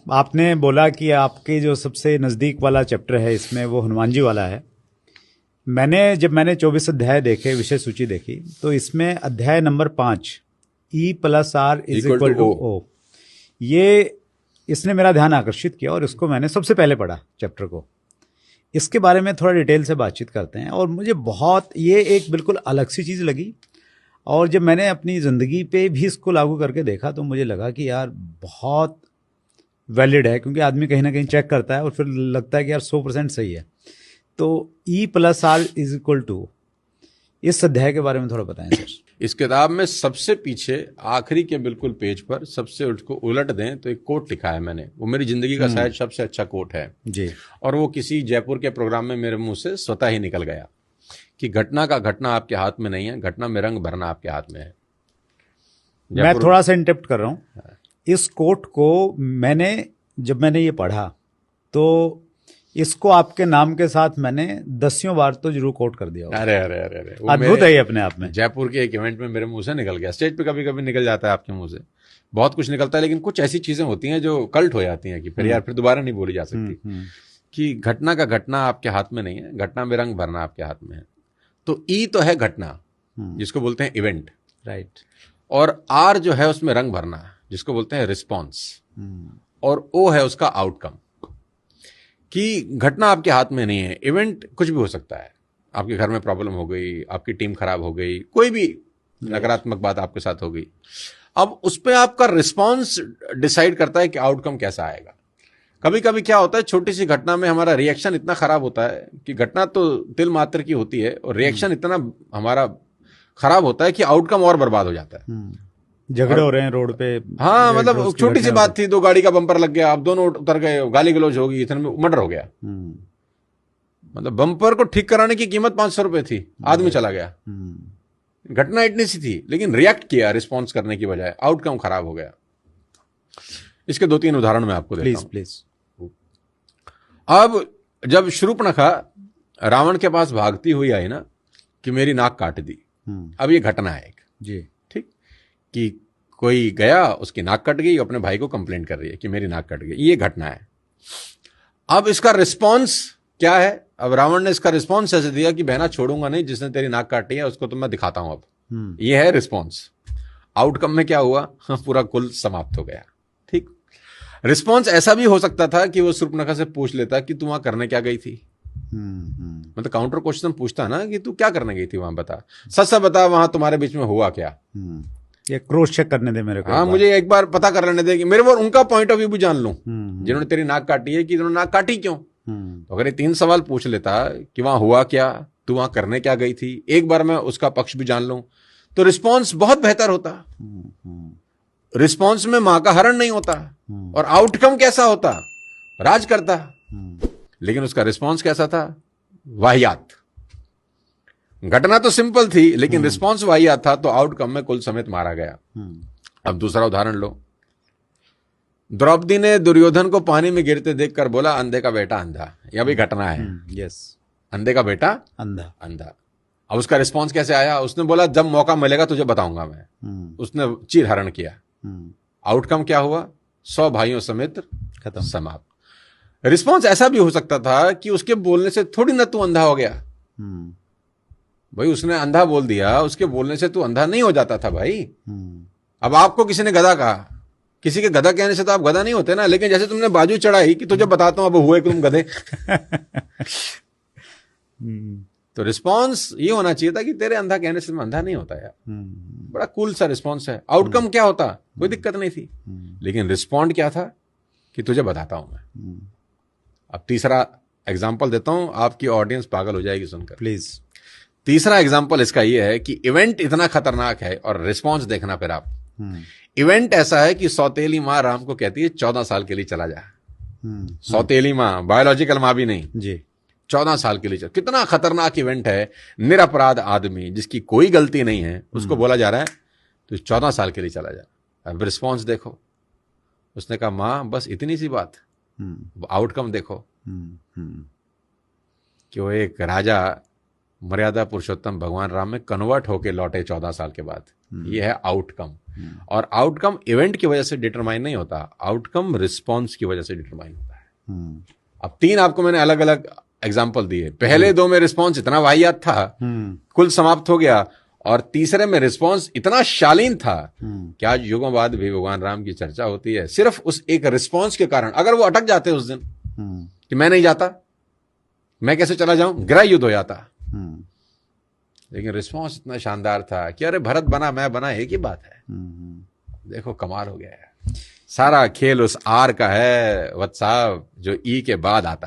आपने बोला कि आपके जो सबसे नज़दीक वाला चैप्टर है इसमें वो हनुमान जी वाला है। जब मैंने 24 अध्याय देखे, विषय सूची देखी, तो इसमें अध्याय नंबर 5 E+R = O, ये इसने मेरा ध्यान आकर्षित किया और इसको मैंने सबसे पहले पढ़ा चैप्टर को। इसके बारे में थोड़ा डिटेल से बातचीत करते हैं। और मुझे बहुत ये एक बिल्कुल अलग सी चीज़ लगी, और जब मैंने अपनी ज़िंदगी पे भी इसको लागू करके देखा तो मुझे लगा कि यार बहुत वैलिड है, क्योंकि आदमी कहीं ना कहीं चेक करता है और फिर लगता है कि यार 100% सही है। तो E+R = इस अध्याय के बारे में थोड़ा बताएं सर। इस किताब में सबसे पीछे आखिरी के बिल्कुल पेज पर सबसे उसको उलट दें तो एक कोट लिखा है मैंने, वो मेरी जिंदगी का शायद सबसे अच्छा कोट है जी। और वो किसी जयपुर के प्रोग्राम में मेरे मुंह से स्वतः ही निकल गया कि घटना का घटना आपके हाथ में नहीं है, घटना में रंग भरना आपके हाथ में है। मैं थोड़ा सा इंटरप्ट कर रहा हूँ। इस कोट को जब मैंने ये पढ़ा तो इसको आपके नाम के साथ मैंने 10 बार तो जरूर कोट कर दिया। अरे अरे अरे अरे, अद्भुत है ये अपने आप में। जयपुर के एक इवेंट में मेरे मुंह से निकल गया। स्टेज पे कभी कभी निकल जाता है, आपके मुंह से बहुत कुछ निकलता है, लेकिन कुछ ऐसी चीजें होती हैं जो कल्ट हो जाती हैं कि फिर यार फिर दोबारा नहीं बोली जा सकती। कि घटना का घटना आपके हाथ में नहीं है, घटना में रंग भरना आपके हाथ में है। तो ई तो है घटना, जिसको बोलते हैं इवेंट, राइट। और आर जो है उसमें रंग भरना, जिसको बोलते हैं रिस्पॉन्स, और ओ है उसका आउटकम। कि घटना आपके हाथ में नहीं है, इवेंट कुछ भी हो सकता है। आपके घर में प्रॉब्लम हो गई, आपकी टीम खराब हो गई, कोई भी नकारात्मक बात आपके साथ हो गई, अब उस पर आपका रिस्पॉन्स डिसाइड करता है कि आउटकम कैसा आएगा। कभी कभी क्या होता है, छोटी सी घटना में हमारा रिएक्शन इतना खराब होता है कि घटना तो तिल मात्र की होती है और रिएक्शन इतना हमारा खराब होता है कि आउटकम और बर्बाद हो जाता है। झगड़े हो रहे हैं रोड पे, हाँ, मतलब छोटी सी बात थी, 2 गाड़ी का बम्पर लग गया, अब दोनों उतर गए, गाली गलौज होगी, इतने में मर्डर हो गया। मतलब बम्पर को ठीक कराने की कीमत 500 रुपए थी, आदमी चला गया। घटना इतनी सी थी, लेकिन रिएक्ट किया रिस्पॉन्स करने की बजाय, आउटकम खराब हो गया। इसके 2-3 उदाहरण मैं आपको देता हूं। प्लीज। अब जब शूर्पणखा रावण के पास भागती हुई आई ना कि मेरी नाक काट दी, अब ये घटना है एक जी, ठीक, कि कोई गया, उसकी नाक कट गई, अपने भाई को कंप्लेंट कर रही है कि मेरी नाक कट गई, ये घटना है। अब इसका रिस्पॉन्स क्या है? अब रावण ने इसका रिस्पॉन्स ऐसे दिया कि बहना छोड़ूंगा नहीं, जिसने तेरी नाक काटी है उसको तो मैं दिखाता हूं अब। ये है रिस्पॉन्स। आउटकम में क्या हुआ? पूरा कुल समाप्त हो गया। ठीक। रिस्पॉन्स ऐसा भी हो सकता था कि वो शूर्पणखा से पूछ लेता कि तू वहां करने क्या गई थी। मतलब काउंटर क्वेश्चन पूछता ना कि तू क्या करने गई थी वहां, बता, सच सच बता, वहां तुम्हारे बीच में हुआ क्या। ये क्रॉस चेक करने दे मेरे को। हाँ, मुझे एक बार पता कर लेने दे कि मेरे वो उनका पॉइंट ऑफ व्यू भी जान लूं, जिन्होंने तेरी नाक काटी है, कि इन्होंने नाक काटी क्यों। तो अगर ये 3 सवाल पूछ लेता कि वहां हुआ क्या, तू वहां करने क्या गई थी, एक बार मैं उसका पक्ष भी जान लूं, तो रिस्पॉन्स बहुत बेहतर होता। रिस्पॉन्स में मां का हरण नहीं होता, और आउटकम कैसा होता? राज करता। लेकिन उसका रिस्पॉन्स कैसा था? वाहियात। घटना तो सिंपल थी, लेकिन रिस्पॉन्स वाहियात था, तो आउटकम में कुल समेत मारा गया। अब दूसरा उदाहरण लो। द्रौपदी ने दुर्योधन को पानी में गिरते देखकर बोला, अंधे का बेटा अंधा। यह भी घटना है। यस, अंधे का बेटा अंधा। अंधा। अब उसका रिस्पॉन्स कैसे आया? उसने बोला, जब मौका मिलेगा तुझे बताऊंगा मैं। उसने चीर हरण किया। आउटकम क्या हुआ? 100 भाइयों समेत खत्म, समाप्त। रिस्पॉन्स ऐसा भी हो सकता था कि उसके बोलने से थोड़ी ना तू अंधा हो गया। भाई, उसने अंधा बोल दिया, उसके बोलने से तू अंधा नहीं हो जाता था भाई। अब आपको किसी ने गधा कहा, किसी के गधा कहने से तो आप गधा नहीं होते ना, लेकिन जैसे तुमने बाजू चढ़ाई कि तुझे बताता हूं अब हुए कि तुम गधे। तो रिस्पॉन्स ये होना चाहिए था कि तेरे अंधा कहने से मैं अंधा नहीं होता यार। बड़ा कूल सा रिस्पॉन्स है। आउटकम क्या होता? कोई दिक्कत नहीं थी, लेकिन रिस्पॉन्ड क्या था कि तुझे बताता हूं मैं। अब तीसरा एग्जाम्पल देता हूं, आपकी ऑडियंस पागल हो जाएगी सुनकर, प्लीज। तीसरा एग्जाम्पल इसका यह है कि इवेंट इतना खतरनाक है, और रिस्पॉन्स देखना फिर आप। इवेंट ऐसा है कि सौतेली माँ राम को कहती है 14 साल के लिए चला जा। सौतेली माँ, बायोलॉजिकल माँ भी नहीं जी, 14 साल के लिए चला। कितना खतरनाक इवेंट है। निरपराध आदमी जिसकी कोई गलती नहीं है, उसको बोला जा रहा है तो 14 साल के लिए चला जा। अब रिस्पॉन्स देखो। उसने कहा, माँ बस इतनी सी बात। आउटकम देखो कि वो एक राजा मर्यादा पुरुषोत्तम भगवान राम में कन्वर्ट होके लौटे 14 साल के बाद। ये है आउटकम। और आउटकम इवेंट की वजह से डिटरमाइन नहीं होता, आउटकम रिस्पॉन्स की वजह से डिटरमाइन होता है। अब 3 आपको मैंने अलग अलग एग्जाम्पल दिए। पहले 2 में रिस्पॉन्स इतना वाहियात था, कुल समाप्त हो गया, और तीसरे में रिस्पॉन्स इतना शालीन था कि आज युगों बाद भी भगवान राम की चर्चा होती है सिर्फ उस एक रिस्पॉन्स के कारण। अगर वो अटक जाते उस दिन कि मैं नहीं जाता, मैं कैसे चला जाऊं, गृह युद्ध हो जाता। लेकिन रिस्पॉन्स इतना शानदार था कि अरे भरत बना मैं बना एक ही बात है। देखो कमाल हो गया है। सारा खेल उस आर का है वत्स साहब, जो ई के बाद आता है।